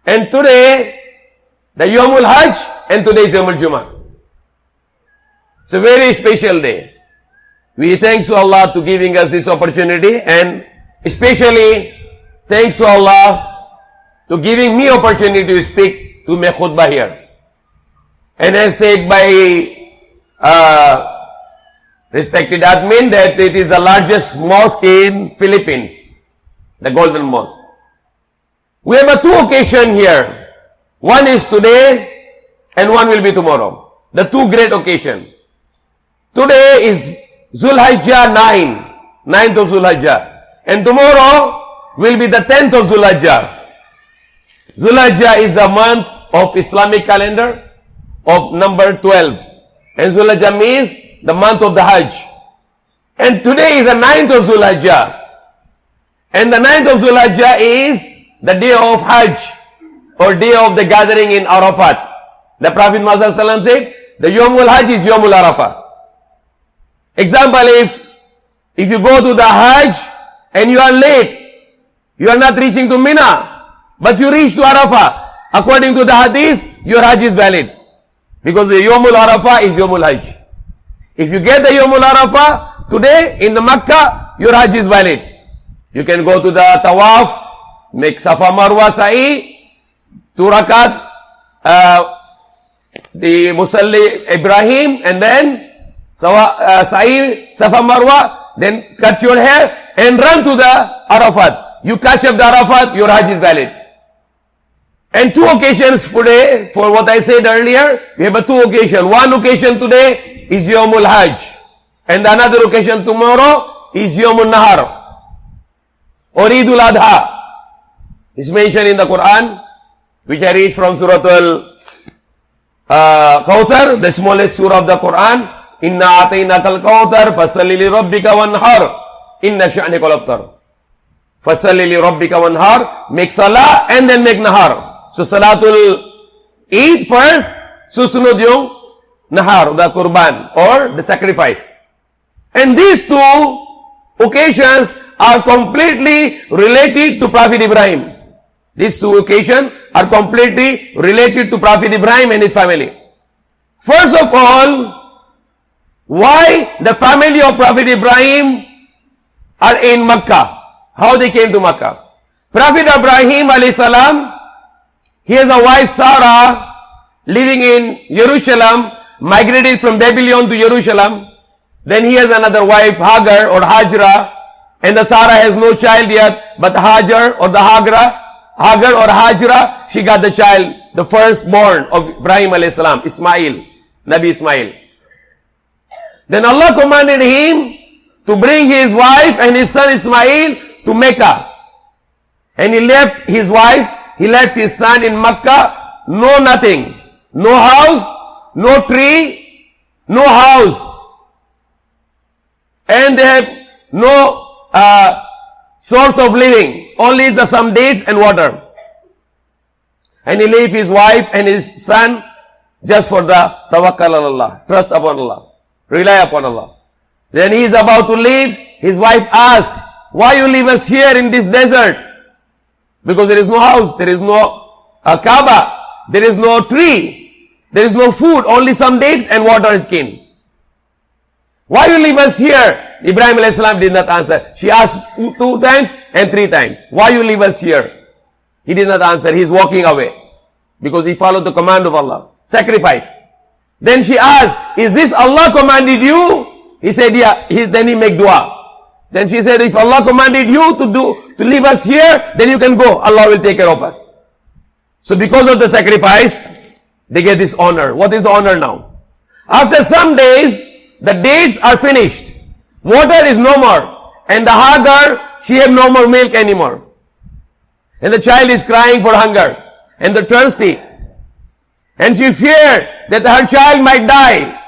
And today, the Yawmul Hajj, and today is Yawmul Jummah. It's a very special day. We thanks to Allah to giving us this opportunity, and especially thanks to Allah to giving me opportunity to speak to my khutbah here. And as said by respected admin that it is the largest mosque in Philippines, the Golden Mosque. We have a two occasion here. One is today and one will be tomorrow. The two great occasion. Today is Hijjah 9th of Hijjah. And tomorrow will be the 10th of Hijjah. Hijjah is a month of Islamic calendar of number 12. And Hijjah means the month of the Hajj. And today is the 9th of Hijjah. And the 9th of Hijjah is the day of Hajj, or day of the gathering in Arafat. The Prophet Muhammad said, the Yawmul Hajj is Yawmul Arafah. Example, if you go to the Hajj and you are late, you are not reaching to Mina, but you reach to Arafah, according to the hadith, your Hajj is valid. Because the Yawmul Arafah is Yawmul Hajj. If you get the Yawmul Arafah today in the Makkah, your Hajj is valid. You can go to the Tawaf, make Safa Marwa Sa'i, 2 rakat, the Musalli Ibrahim, and then Sa'i, Safa Marwa, then cut your hair and run to the Arafat. You catch up the Arafat, your Hajj is valid. And two occasions today, for what I said earlier, we have a two occasion. One occasion today is Yawmul Hajj. And another occasion tomorrow is Yawmul Nahar, or Eidul Adha. It's mentioned in the Quran, which I read from Surah Al-Kawthar, the smallest surah of the Quran. Inna atainaka al-Kawthar, fasalli li rabbika wanhar, inna sha'nika al-abtar. Fasalli li rabbika wanhar, make salah and then make nahar. So Salatul Eid first, susunod yung nahar, the kurban, or the sacrifice. And these two occasions are completely related to Prophet Ibrahim. These two occasions are completely related to Prophet Ibrahim and his family. First of all, why the family of Prophet Ibrahim are in Makkah? How they came to Makkah? Prophet Ibrahim alayhi salam, he has a wife Sarah living in Jerusalem, migrated from Babylon to Jerusalem. Then he has another wife Hagar or Hajra, and the Sarah has no child yet, but Hagar or Hajra, she got the child, the firstborn of Ibrahim alayhi salam, Ismail, Nabi Ismail. Then Allah commanded him to bring his wife and his son Ismail to Mecca. And he left his wife, he left his son in Mecca, no nothing, no house, no tree, no house. And they have no source of living, only some dates and water. And he left his wife and his son just for the tawakkal on Allah, trust upon Allah, rely upon Allah. Then he is about to leave, his wife asked, why you leave us here in this desert? Because there is no house, there is no Kaaba, there is no tree, there is no food, only some dates and water is skin. Why you leave us here? Ibrahim alayhi salam did not answer. She asked 2 times and 3 times. Why you leave us here? He did not answer. He is walking away. Because he followed the command of Allah. Sacrifice. Then she asked, is this Allah commanded you? He said, yeah. Then he make dua. Then she said, if Allah commanded you to leave us here, then you can go. Allah will take care of us. So because of the sacrifice, they get this honor. What is honor now? After some days, the dates are finished. Water is no more. And the Hagar, she have no more milk anymore. And the child is crying for hunger. And the thirsty. And she feared that her child might die.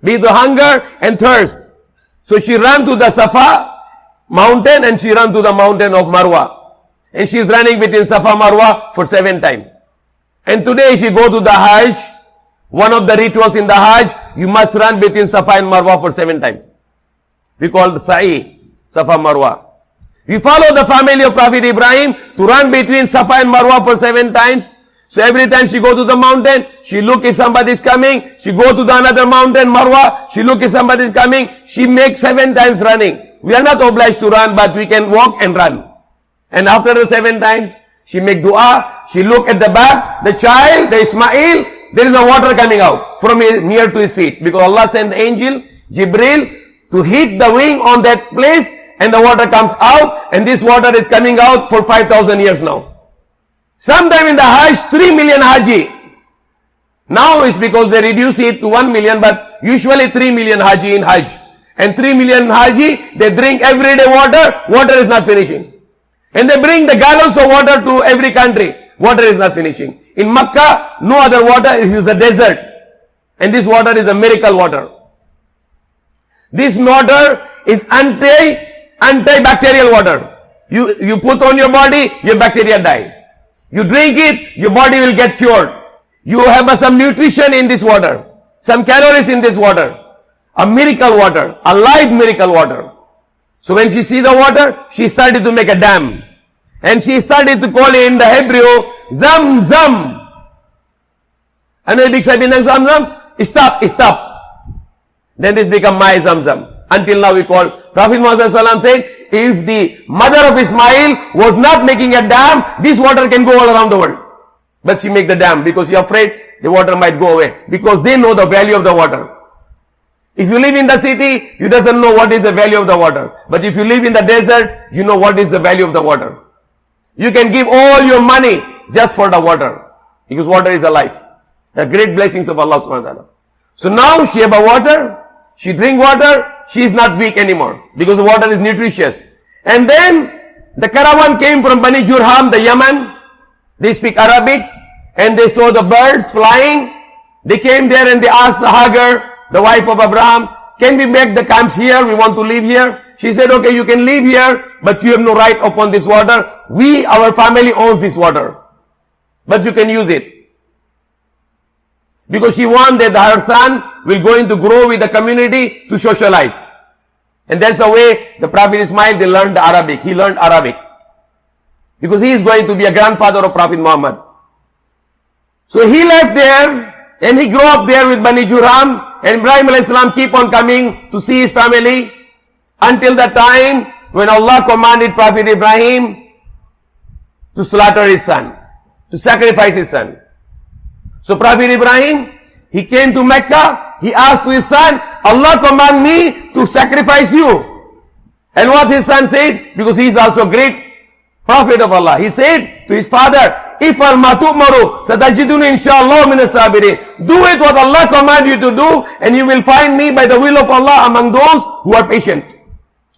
Due to hunger and thirst. So she ran to the Safa mountain and she ran to the mountain of Marwa. And she is running between Safa and Marwa for 7 times. And today if you go to the Hajj, one of the rituals in the Hajj, you must run between Safa and Marwa for 7 times. We call the Sa'i, Safa Marwa. We follow the family of Prophet Ibrahim to run between Safa and Marwa for 7 times. So every time she go to the mountain, she look if somebody is coming. She go to the another mountain, Marwa. She look if somebody is coming. She makes 7 times running. We are not obliged to run, but we can walk and run. And after the 7 times, she make dua. She look at the back, the child, the Ismail. There is a water coming out from near to his feet. Because Allah sent the angel, Jibril, to hit the wing on that place. And the water comes out. And this water is coming out for 5,000 years now. Sometime in the Hajj, 3 million Haji. Now it's because they reduce it to 1 million, but usually 3 million Haji in Hajj. And 3 million Haji, they drink everyday water. Water is not finishing. And they bring the gallons of water to every country. Water is not finishing. In Makkah, no other water. It is a desert. And this water is a miracle water. This water is antibacterial water. You put on your body, your bacteria die. You drink it, your body will get cured. You have some nutrition in this water. Some calories in this water. A miracle water. A live miracle water. So when she see the water, she started to make a dam. And she started to call it in the Hebrew, Zam Zam. And when sabi ng Zam Zam, stop. Then this become my Zam Zam. Until now we call, Prophet Muhammad said, if the mother of Ismail was not making a dam, this water can go all around the world. But she make the dam because she is afraid the water might go away. Because they know the value of the water. If you live in the city, you doesn't know what is the value of the water. But if you live in the desert, you know what is the value of the water. You can give all your money just for the water. Because water is a life. The great blessings of Allah subhanahu wa ta'ala. So now she have a water. She drink water. She is not weak anymore. Because the water is nutritious. And then the caravan came from Bani Jurham, the Yemen. They speak Arabic. And they saw the birds flying. They came there and they asked the Hagar, the wife of Abraham, can we make the camps here? We want to live here. She said, okay, you can live here, but you have no right upon this water. Our family owns this water. But you can use it. Because she wanted that her son will going to grow with the community to socialize. And that's the way the Prophet Ismail, they learned Arabic. He learned Arabic. Because he is going to be a grandfather of Prophet Muhammad. So he left there, and he grew up there with Bani Jurham. And Ibrahim alayhis salam keep on coming to see his family until the time when Allah commanded Prophet Ibrahim to slaughter his son, to sacrifice his son. So Prophet Ibrahim, he came to Mecca, he asked to his son, Allah command me to sacrifice you. And what his son said, because he is also great prophet of Allah, he said to his father, Ifal ma tu'maru satajiduni inshallah min as-sabirin. Do it what Allah command you to do, and you will find me by the will of Allah among those who are patient.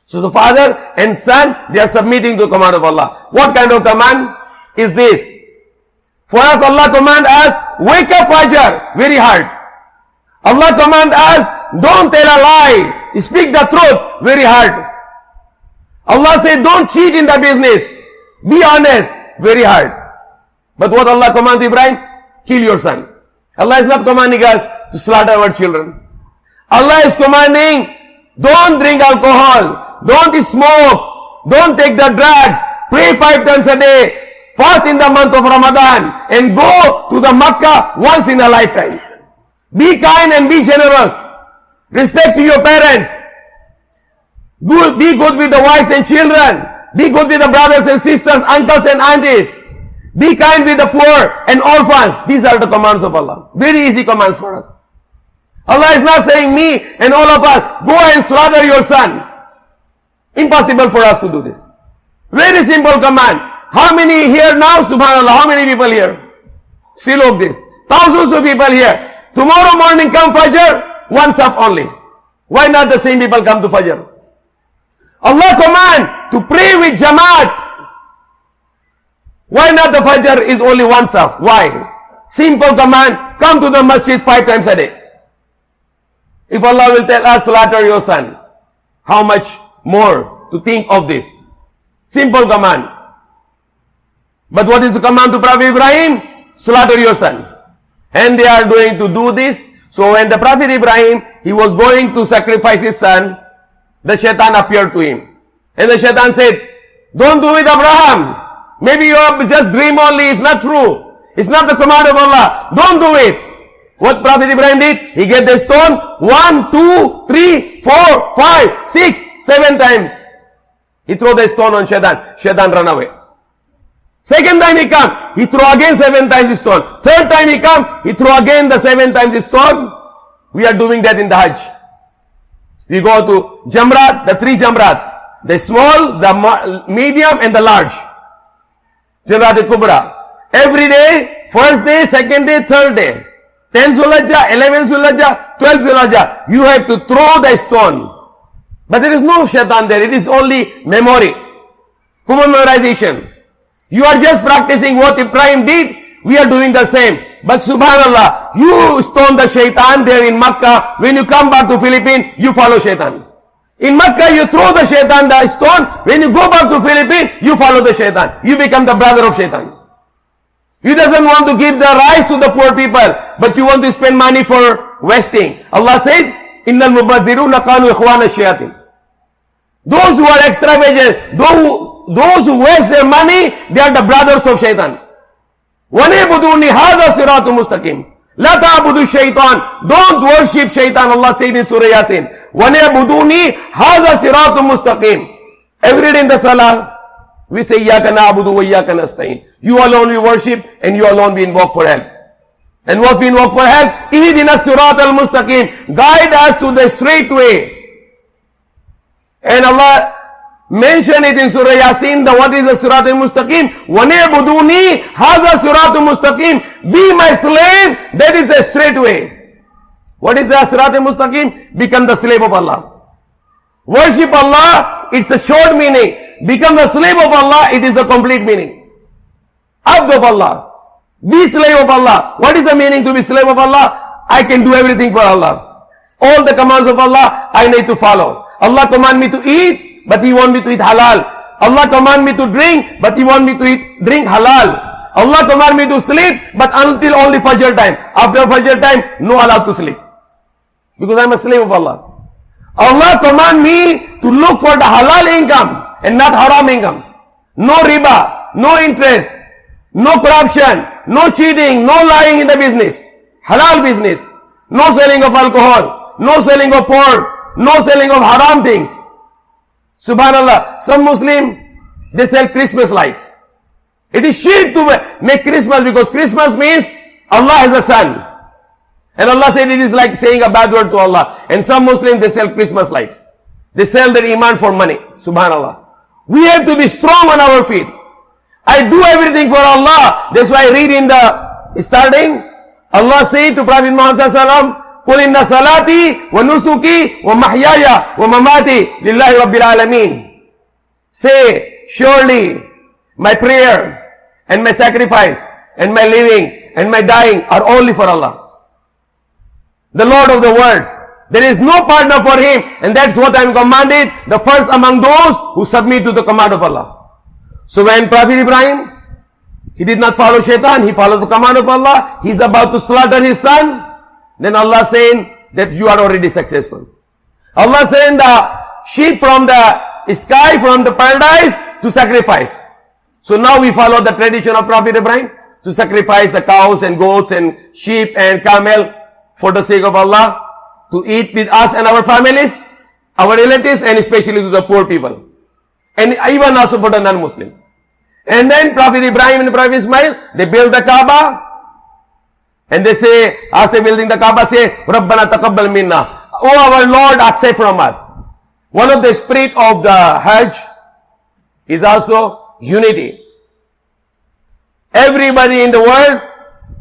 So the father and son, they are submitting to the command of Allah. What kind of command is this? For us, Allah command us, wake up Fajr, very hard. Allah command us, don't tell a lie, speak the truth, very hard. Allah said, don't cheat in the business, be honest, very hard. But what Allah command to Ibrahim? Kill your son. Allah is not commanding us to slaughter our children. Allah is commanding, don't drink alcohol, don't smoke, don't take the drugs, pray 5 times a day, fast in the month of Ramadan, and go to the Makkah once in a lifetime. Be kind and be generous. Respect to your parents. Be good with the wives and children. Be good with the brothers and sisters, uncles and aunties. Be kind with the poor and orphans. These are the commands of Allah. Very easy commands for us. Allah is not saying me and all of us, go and slaughter your son. Impossible for us to do this. Very simple command. How many here now? Subhanallah. How many people here? See, look this. Thousands of people here. Tomorrow morning come Fajr, one saf only. Why not the same people come to Fajr? Allah command to pray with Jamaat. Why not the Fajr is only one saf? Why? Simple command, come to the masjid 5 times a day. If Allah will tell us, slaughter your son, how much more to think of this? Simple command. But what is the command to Prophet Ibrahim? Slaughter your son. And they are going to do this. So when the Prophet Ibrahim, he was going to sacrifice his son, the shaitan appeared to him. And the shaitan said, Don't do it, Abraham. Maybe you have just dream only. It's not true. It's not the command of Allah. Don't do it. What Prophet Ibrahim did? He get the stone 1, 2, 3, 4, 5, 6, 7 times. He throw the stone on Shaitan. Shaitan run away. Second time he come, he throw again 7 times the stone. Third time he come, he throw again the 7 times the stone. We are doing that in the Hajj. We go to Jamrat, the 3 Jamrat. The small, the medium and the large. Jamrat al-Kubra. Every day, first day, second day, third day. 10 Zulhijjah, 11 Zulhijjah, 12 Zulhijjah. You have to throw the stone. But there is no Shaitan there. It is only memory. Human memorization. You are just practicing what Ibrahim did. We are doing the same. But subhanallah, you stone the Shaitan there in Makkah. When you come back to Philippines, you follow Shaitan. In Makkah, you throw the Shaitan, the stone. When you go back to Philippines, you follow the Shaitan. You become the brother of Shaitan. You doesn't want to give the rice to the poor people, but you want to spend money for wasting. Allah said, Innal mubazziruna kanu ikhwana shayatin. Those who are extravagant, those who waste their money, they are the brothers of Shaitan. وَنِعْبُدُونِ هَذَا صِرَاطٌ مُسْتَقِيمٌ لَا تَعْبُدُوا الشَّيْطَانِ. Don't worship Shaitan. Allah said in Surah Yasin, وَنِعْبُدُونِ هَذَا صِرَاطٌ مُسْتَقِيمٌ. Every day in the Salah, we say, إِيَّاكَ نَعْبُدُ وَإِيَّاكَ نَسْتَعِينُ. You alone we worship, and you alone we invoke for help. And what we invoke for help? إِهْدِنَا الصِّرَاطَ الْمُسْتَقِيمُ. Guide us to the straight way. And Allah mentioned it in Surah Yasin, that what is the Sirat al-Mustaqim? وَنِعْبُدُونِي هَذَا صِرَاطٌ مُسْتَقِيمٌ. Be my slave, that is a straight way. What is the Sirat al-Mustaqim? Become the slave of Allah. Worship Allah, it's a short meaning. Become the slave of Allah, it is a complete meaning. Abd of Allah. Be slave of Allah. What is the meaning to be slave of Allah? I can do everything for Allah. All the commands of Allah, I need to follow. Allah command me to eat, but He want me to eat halal. Allah command me to drink, but He want me to drink halal. Allah command me to sleep, but until only Fajr time. After Fajr time, no allowed to sleep. Because I am a slave of Allah. Allah command me to look for the halal income and not haram income. No riba, no interest, no corruption, no cheating, no lying in the business. Halal business. No selling of alcohol, no selling of pork, no selling of haram things. Subhanallah, some Muslim, they sell Christmas lights. It is shirk to make Christmas, because Christmas means Allah has a son. And Allah said it is like saying a bad word to Allah. And some Muslims, they sell Christmas lights. They sell their iman for money. Subhanallah. We have to be strong on our feet. I do everything for Allah. That's why I read in the starting, Allah said to Prophet Muhammad sallallahu alaihi wasallam, قُلْ إِنَّ صَلَاتِي وَنُسُكِي وَمَحْيَايَ وَمَمَاتِي لِلَّهِ رَبِّ الْعَالَمِينَ. Say, surely my prayer and my sacrifice and my living and my dying are only for Allah, the Lord of the worlds. There is no partner for Him, and that's what I am commanded, the first among those who submit to the command of Allah. So when Prophet Ibrahim, he did not follow Shaitan, he followed the command of Allah, he is about to slaughter his son, then Allah saying that you are already successful. Allah saying the sheep from the sky, from the paradise to sacrifice. So now we follow the tradition of Prophet Ibrahim to sacrifice the cows and goats and sheep and camel for the sake of Allah, to eat with us and our families, our relatives, and especially to the poor people. And even also for the non-Muslims. And then Prophet Ibrahim and Prophet Ismail, they build the Kaaba. And they say, after building the Kaaba, say, Rabbana taqabbal minna. Oh, our Lord, accept from us. One of the spirit of the Hajj is also unity. Everybody in the world,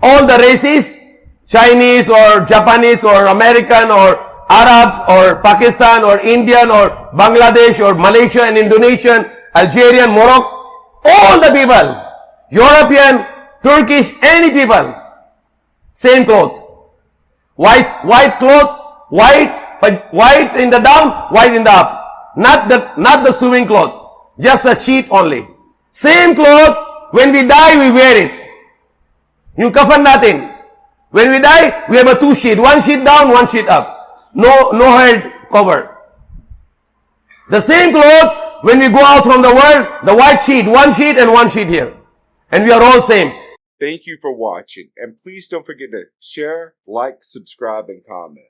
all the races, Chinese or Japanese or American or Arabs or Pakistan or Indian or Bangladesh or Malaysia and Indonesian, Algerian, Morocco, all the people, European, Turkish, any people, same cloth. White cloth, white in the down, white in the up. Not the sewing cloth, just a sheet only. Same cloth, when we die, we wear it. You kafan natin. When we die, we have a two sheet. One sheet down, one sheet up. No head covered. The same cloth, When we go out from the world, the white sheet, one sheet and one sheet here. And we are all same. Thank you for watching, and please don't forget to share, like, subscribe, and comment.